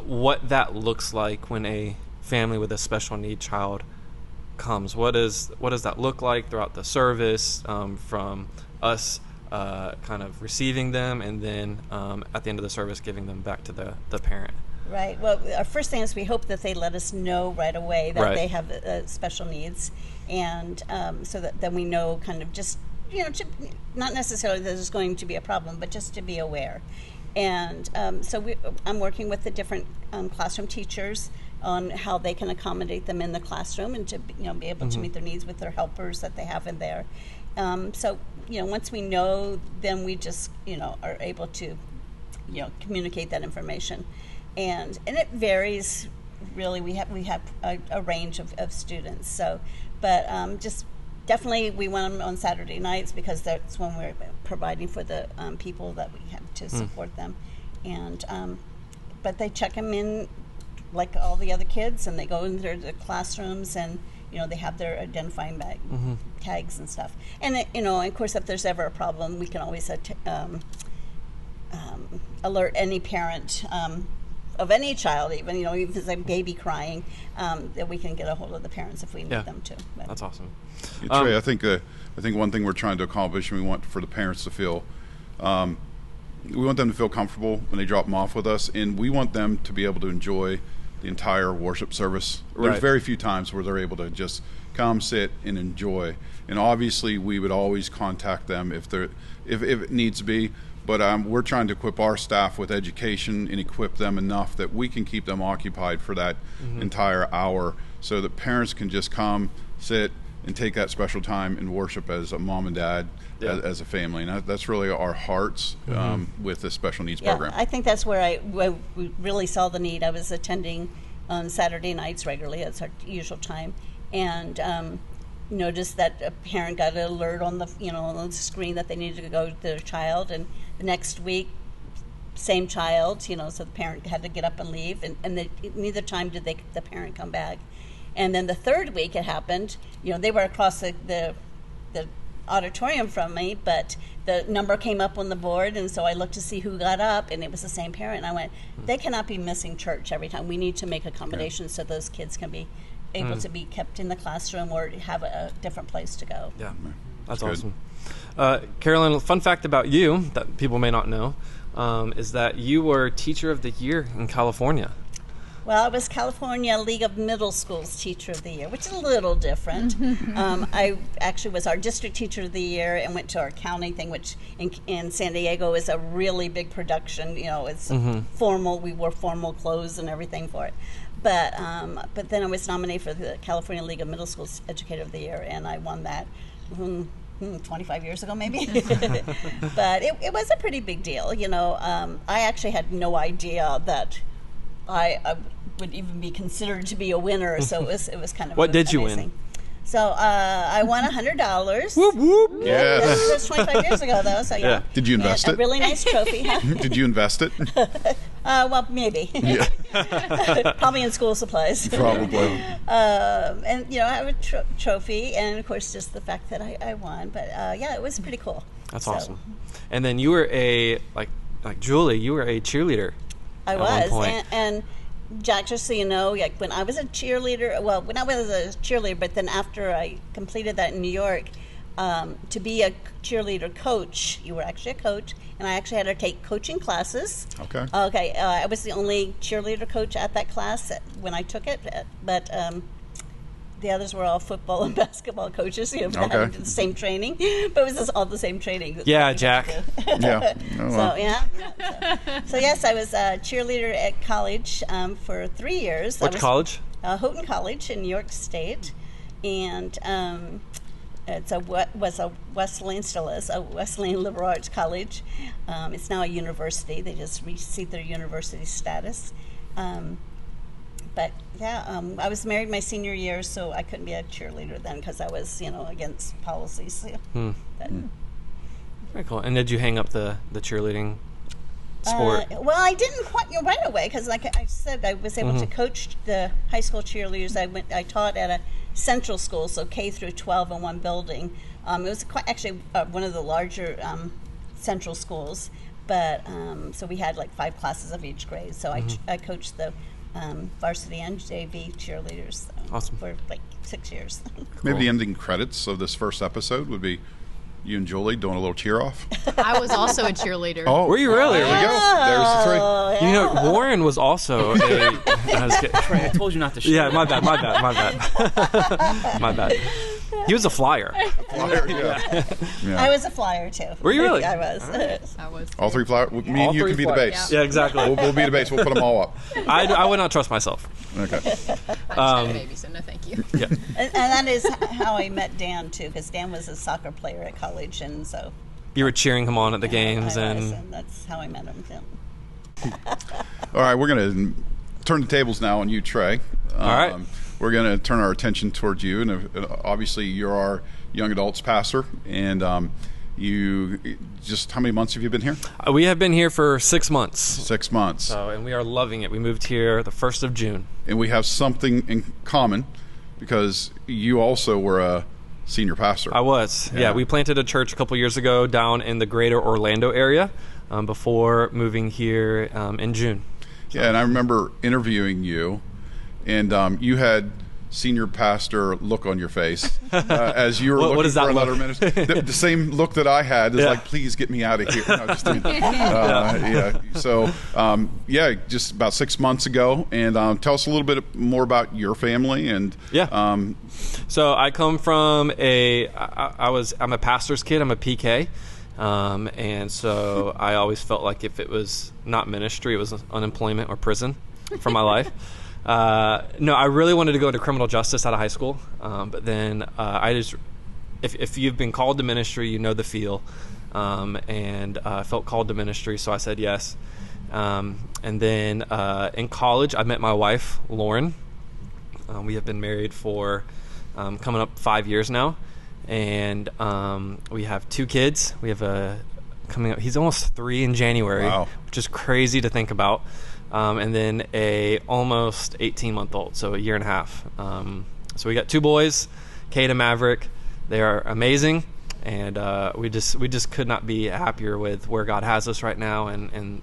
what that looks like when a family with a special need child comes. What does that look like throughout the service, from us kind of receiving them and then at the end of the service giving them back to the parent? Right. Well, our first thing is we hope that they let us know right away that they have special needs, and so that then we know kind of just, not necessarily that there's going to be a problem, but just to be aware. And so I'm working with the different classroom teachers on how they can accommodate them in the classroom and to be able to meet their needs with their helpers that they have in there. So once we know, then we just are able to communicate that information, and it varies really. We have a range of students. So, but just. Definitely, we want them on Saturday nights because that's when we're providing for the people that we have to support them. And but they check them in like all the other kids, and they go into their classrooms, and they have their identifying tags and stuff. And of course, if there's ever a problem, we can always alert any parent. Of any child, even even if it's a baby crying, that we can get a hold of the parents if we need them to. But. That's awesome. Trey, I think one thing we're trying to accomplish, and we want for the parents to feel, we want them to feel comfortable when they drop them off with us, and we want them to be able to enjoy the entire worship service. There's very few times where they're able to just come, sit, and enjoy. And obviously, we would always contact them if it needs to be. But we're trying to equip our staff with education and equip them enough that we can keep them occupied for that entire hour, so that parents can just come, sit, and take that special time and worship as a mom and dad, as a family. And that's really our hearts with the special needs program. I think that's where we really saw the need. I was attending on Saturday nights regularly. That's our usual time. And noticed that a parent got an alert on the on the screen that they needed to go to their child, and the next week same child, so the parent had to get up and leave, and neither time did the parent come back. And then the third week it happened, they were across the auditorium from me, but the number came up on the board, and so I looked to see who got up, and it was the same parent. And I went, they cannot be missing church every time. We need to make accommodations so those kids can be able to be kept in the classroom or have a different place to go. Yeah, that's awesome. Carolyn, fun fact about you that people may not know is that you were Teacher of the Year in California. Well, I was California League of Middle Schools Teacher of the Year, which is a little different. I actually was our District Teacher of the Year and went to our county thing, which in San Diego is a really big production. It's formal. We wore formal clothes and everything for it. But then I was nominated for the California League of Middle Schools Educator of the Year, and I won that 25 years ago maybe. But it was a pretty big deal. I actually had no idea that I would even be considered to be a winner, so it was kind of What did amazing. You win? So I won $100. Whoop, whoop. Yes. That was 25 years ago, though. So Did you invest it? it? A really nice trophy. Huh? Did you invest it? Well, maybe. Probably in school supplies. Probably. And I have a trophy, and of course, just the fact that I won. But yeah, it was pretty cool. That's So, awesome. And then you were like Julie, you were a cheerleader. I at one was, point. and Jack, just so you know, like when I was a cheerleader, but then after I completed that in New York, to be a cheerleader coach, you were actually a coach, and I actually had to take coaching classes. Okay. Okay, I was the only cheerleader coach at that class when I took it, but the others were all football and basketball coaches. Okay. The same training, but it was just all the same training. That's Yeah, what we Jack. had to do. Yeah. Oh, So well. So yes, I was a cheerleader at college for 3 years. Which college? Houghton College in New York State, and was a Wesleyan, still is a Wesleyan liberal arts college. It's now a university. They just received their university status. But yeah, I was married my senior year, so I couldn't be a cheerleader then because I was, against policies. But, Very cool. And did you hang up the cheerleading sport? well, I didn't quite right away because, like I said, I was able to coach the high school cheerleaders. I taught at a central school, so K through 12 in one building. It was actually one of the larger central schools, but so we had like 5 classes of each grade. So I coached the varsity and JV cheerleaders Awesome. for like 6 years. Maybe the ending credits of this first episode would be you and Julie doing a little cheer off. I was also a cheerleader. Oh, Were you really? There we go. There's the 3. Oh, yeah. Warren was also a. I was kidding. Trey, I told you not to share. Yeah, my bad. My bad. He was a flyer. Flyer, yeah. I was a flyer too. Were you really? I was. I was. All 3 flyers. Me and you three can be the flyers. base. Yeah, exactly. We'll be the base. We'll put them all up. I would not trust myself. Okay. I just had a baby, so no thank you. Yeah. And that is how I met Dan too, because Dan was a soccer player at college, and so You were cheering him on at the games, I was, and that's how I met him. Yeah. All right, we're going to turn the tables now on you, Trey. All right. We're going to turn our attention towards you, and obviously you're our young adults pastor, and you just, how many months have you been here? we have been here for 6 months. 6 months. So, and we are loving it. We moved here the 1st of June. And we have something in common because you also were a senior pastor. I was. Yeah, we planted a church a couple years ago down in the greater Orlando area before moving here in June. Yeah, and I remember interviewing you, and you had senior pastor look on your face as you were What looking does that for another look? minister. The same look that I had is Yeah. like, please get me out of here. No, just kidding. So, just about 6 months ago, and tell us a little bit more about your family and So I come from I'm a pastor's kid. I'm a PK. And so I always felt like if it was not ministry, it was unemployment or prison for my life. No, I really wanted to go into criminal justice out of high school. But then if you've been called to ministry, you know the feel. And I felt called to ministry, so I said yes. And then in college, I met my wife, Lauren. We have been married for coming up 5 years now. And we have 2 kids. We have coming up. He's almost 3 in January, Wow. which is crazy to think about. And then a almost 18-month-old, so a year and a half. So we got 2 boys, Kate and Maverick. They are amazing, and we just could not be happier with where God has us right now, and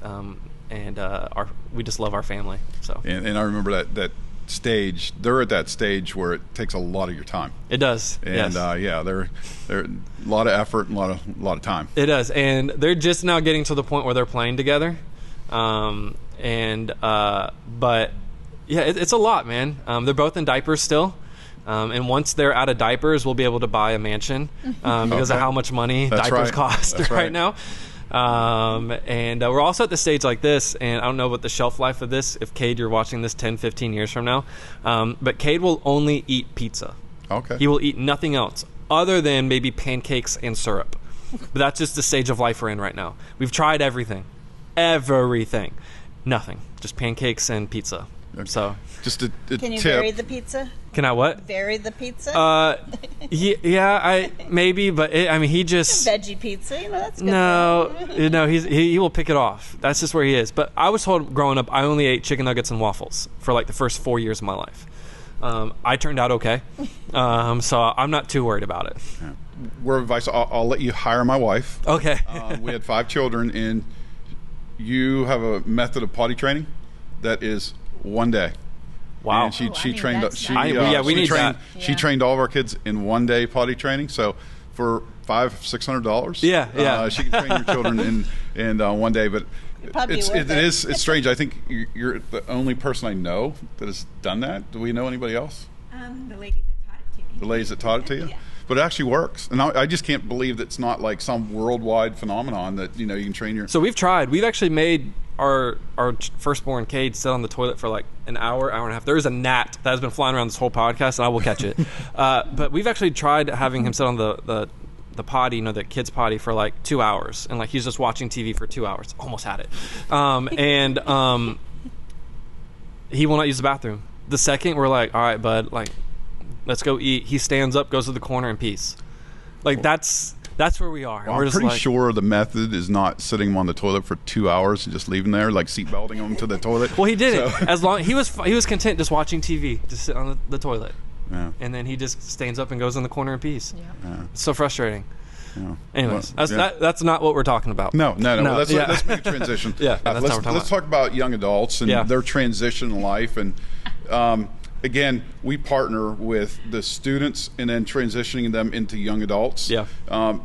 we just love our family. So I remember that stage. They're at that stage where it takes a lot of your time. it does, And yes. they're a lot of effort and a lot of time. It does, and they're just now getting to the point where they're playing together. But yeah, it's a lot, man. They're both in diapers still. And once they're out of diapers, we'll be able to buy a mansion because of Okay. how much money That's diapers right. cost That's right right. now. And we're also at the stage like this, and I don't know what the shelf life of this, if Cade, you're watching this 10, 15 years from now, but Cade will only eat pizza. Okay. He will eat nothing else other than maybe pancakes and syrup. But that's just the stage of life we're in right now. We've tried everything. Nothing. Just pancakes and pizza. So Just a Can you tip. bury the pizza? Can I what? Vary the pizza? Maybe, but he just Veggie pizza, that's good. No, he will pick it off. That's just where he is. But I was told growing up, I only ate chicken nuggets and waffles for like the first 4 years of my life. I turned out okay, so I'm not too worried about it. Yeah. Word of advice: I'll let you hire my wife. Okay. We had 5 children, and you have a method of potty training that is one day. Wow. And she trained. She trained all of our kids in 1 day potty training. So for $500-$600, she can train your children in 1 day. But it's strange. I think you're the only person I know that has done that. Do we know anybody else? The ladies that taught it to me. The ladies that taught it to you? Yeah. But it actually works. And I just can't believe that it's not like some worldwide phenomenon that, you can train your... So we've tried. We've actually made our firstborn Cade sit on the toilet for like an hour and a half. There is a gnat that has been flying around this whole podcast, and I will catch it. But we've actually tried having him sit on the potty, the kid's potty, for like 2 hours. And like he's just watching TV for 2 hours. Almost had it. He will not use the bathroom. The second we're like, all right, bud, like, let's go eat, he stands up, goes to the corner, and pees. Like, that's where we are. Well, I'm pretty sure the method is not sitting him on the toilet for 2 hours and just leaving there, like seat belting him to the toilet. Well, he did it. As long he was content just watching TV, just sit on the toilet. Yeah. And then he just stands up and goes in the corner and pees. Yeah. It's so frustrating. Yeah. Anyways, that's not what we're talking about. No. Well, let's make a transition. Let's talk about young adults and their transition in life. And again, we partner with the students and then transitioning them into young adults. Yeah.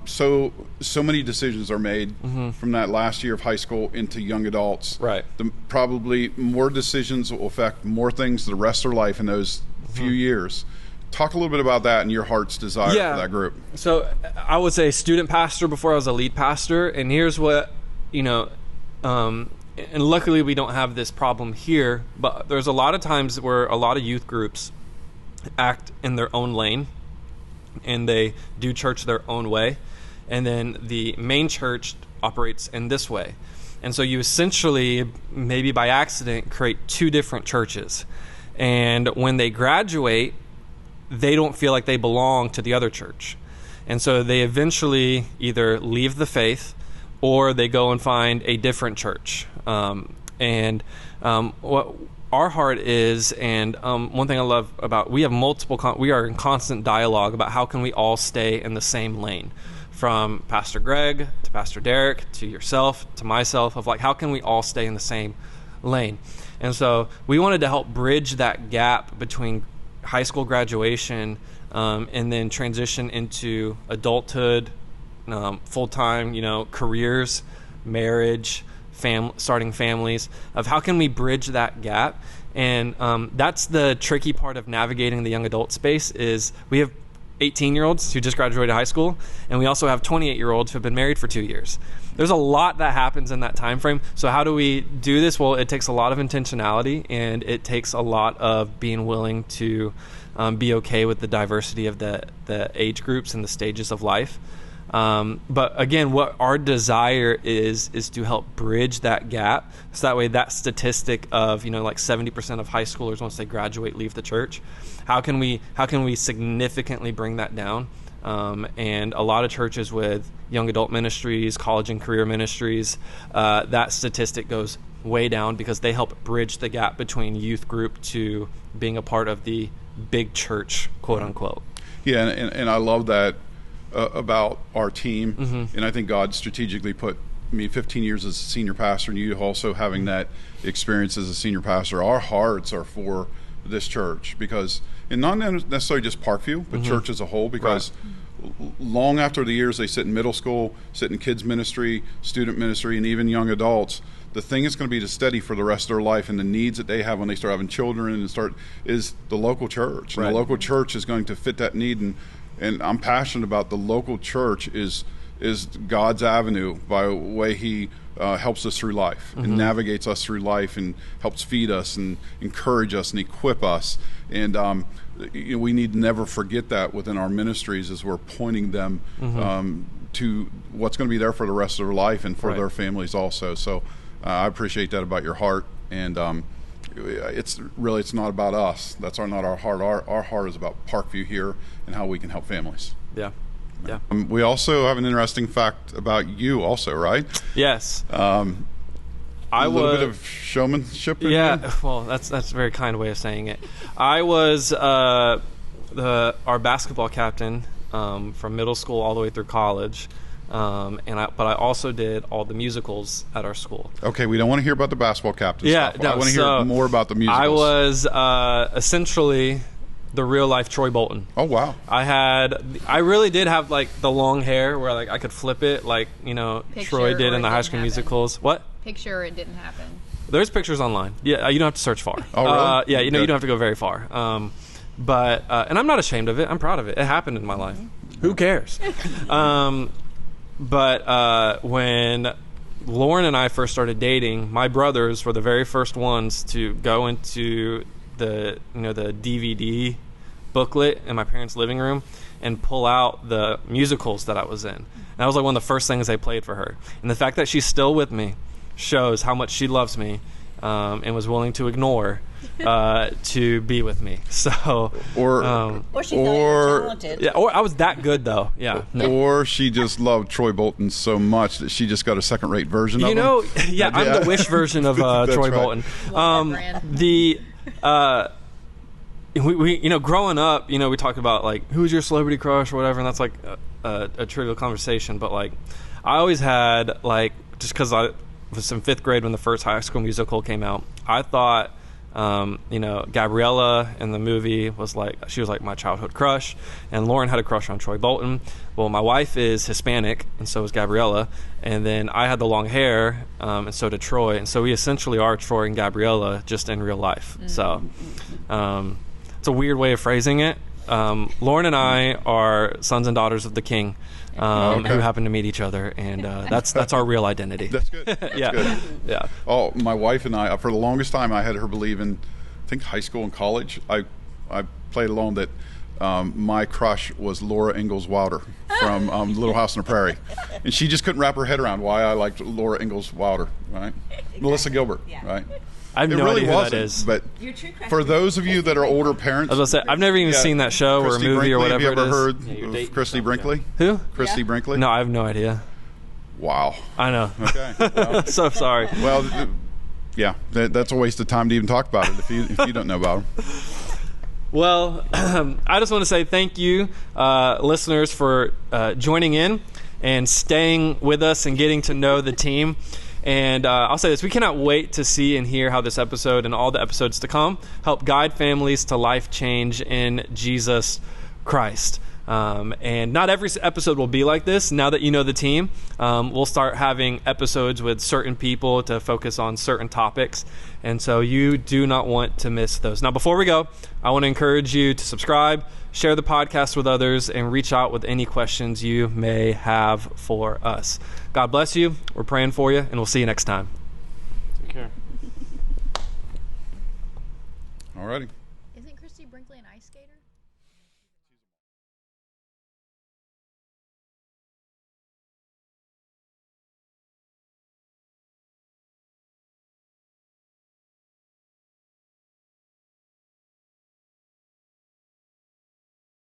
So many decisions are made from that last year of high school into young adults. Right. Probably more decisions will affect more things the rest of their life in those few years. Talk a little bit about that and your heart's desire for that group. So I was a student pastor before I was a lead pastor, and here's what, and luckily we don't have this problem here, but there's a lot of times where a lot of youth groups act in their own lane, and they do church their own way, and then the main church operates in this way. And so you essentially, maybe by accident, create 2 different churches. And when they graduate, they don't feel like they belong to the other church. And so they eventually either leave the faith or they go and find a different church. What our heart is, and one thing I love about, we have we are in constant dialogue about how can we all stay in the same lane, from Pastor Greg to Pastor Derek to yourself to myself, of like, how can we all stay in the same lane? And so we wanted to help bridge that gap between high school graduation and then transition into adulthood, full-time, careers, marriage, starting families, of how can we bridge that gap. And that's the tricky part of navigating the young adult space, is we have 18-year-olds who just graduated high school, and we also have 28-year-olds who have been married for 2 years. There's a lot that happens in that time frame. So how do we do this? Well, it takes a lot of intentionality, and it takes a lot of being willing to be okay with the diversity of the age groups and the stages of life. But again, what our desire is to help bridge that gap, so that way that statistic of like 70% of high schoolers once they graduate leave the church. How can we significantly bring that down? And a lot of churches with young adult ministries, college and career ministries, that statistic goes way down because they help bridge the gap between youth group to being a part of the big church, quote unquote. Yeah, and I love that about our team, and I think God strategically put me 15 years as a senior pastor, and you also having that experience as a senior pastor. Our hearts are for this church, and not necessarily just Parkview, but church as a whole, because long after the years they sit in middle school, sit in kids ministry, student ministry, and even young adults, the thing that's going to be to steady for the rest of their life and the needs that they have when they start having children is the local church. And the local church is going to fit that need, and I'm passionate about the local church is God's avenue by the way He helps us through life and navigates us through life and helps feed us and encourage us and equip us. And we need to never forget that within our ministries as we're pointing them to what's going to be there for the rest of their life and for their families also. So I appreciate that about your heart. And it's not about us. That's not our heart. Our heart is about Parkview here and how we can help families. Yeah. Yeah. We also have an interesting fact about you also, right? Yes. A little bit of showmanship in Yeah, you? well, that's a very kind way of saying it. I was our basketball captain from middle school all the way through college, but I also did all the musicals at our school. Okay, we don't want to hear about the basketball captain stuff. No, I want to hear more about the musicals. I was essentially the real life Troy Bolton. Oh, wow. I really did have like the long hair where like I could flip it like, Picture Troy did or in the it High didn't School happen. Musicals. What? Picture it didn't happen. There's pictures online. Yeah, you don't have to search far. Oh, really? Yeah, you don't Good. have to go very far. But and I'm not ashamed of it. I'm proud of it. It happened in my life. Who cares? But when Lauren and I first started dating, my brothers were the very first ones to go into the DVD booklet in my parents' living room and pull out the musicals that I was in. And that was like one of the first things they played for her. And the fact that she's still with me shows how much she loves me and was willing to ignore to be with me. So, Or she thought you were talented. yeah, or I was that good though. Yeah. No. Or she just loved Troy Bolton so much that she just got a second-rate version of him. Yeah, I'm the Wish version of That's Troy right. Bolton. Love that brand. We growing up, we talk about like who's your celebrity crush or whatever, and that's like a trivial conversation. But like, I always had like, just because I was in 5th grade when the first High School Musical came out, I thought, Gabriella in the movie she was like my childhood crush, and Lauren had a crush on Troy Bolton. Well, my wife is Hispanic, and so is Gabriella, and then I had the long hair, and so did Troy, and so we essentially are Troy and Gabriella just in real life. So, it's a weird way of phrasing it. Lauren and I are sons and daughters of the King, Okay. who happen to meet each other, and that's our real identity. That's good. That's Yeah. good. Yeah. Oh, my wife and I, for the longest time, I had her believe in, I think, high school and college. I played along that my crush was Laura Ingalls Wilder from Little House on the Prairie. And she just couldn't wrap her head around why I liked Laura Ingalls Wilder, right? Melissa Gilbert, Yeah. right? I have It no really idea who wasn't, that is. but Your true crush for was those of you that are older parents, I was gonna say, I've never even seen that show Christy or a movie Brinkley, or whatever have you ever it is. heard Yeah, you're of dating Christy yourself, Brinkley? Who? Christy Yeah. Brinkley? No, I have no idea. Wow. I know. Okay. Well, So sorry. well, yeah, that's a waste of time to even talk about it if you don't know about them. Well, I just want to say thank you, listeners, for joining in and staying with us and getting to know the team. And I'll say this, we cannot wait to see and hear how this episode and all the episodes to come help guide families to life change in Jesus Christ. And not every episode will be like this. Now that you know the team, we'll start having episodes with certain people to focus on certain topics. And so you do not want to miss those. Now, before we go, I want to encourage you to subscribe, share the podcast with others, and reach out with any questions you may have for us. God bless you. We're praying for you, and we'll see you next time. Take care. All righty. Isn't Christy Brinkley an ice skater?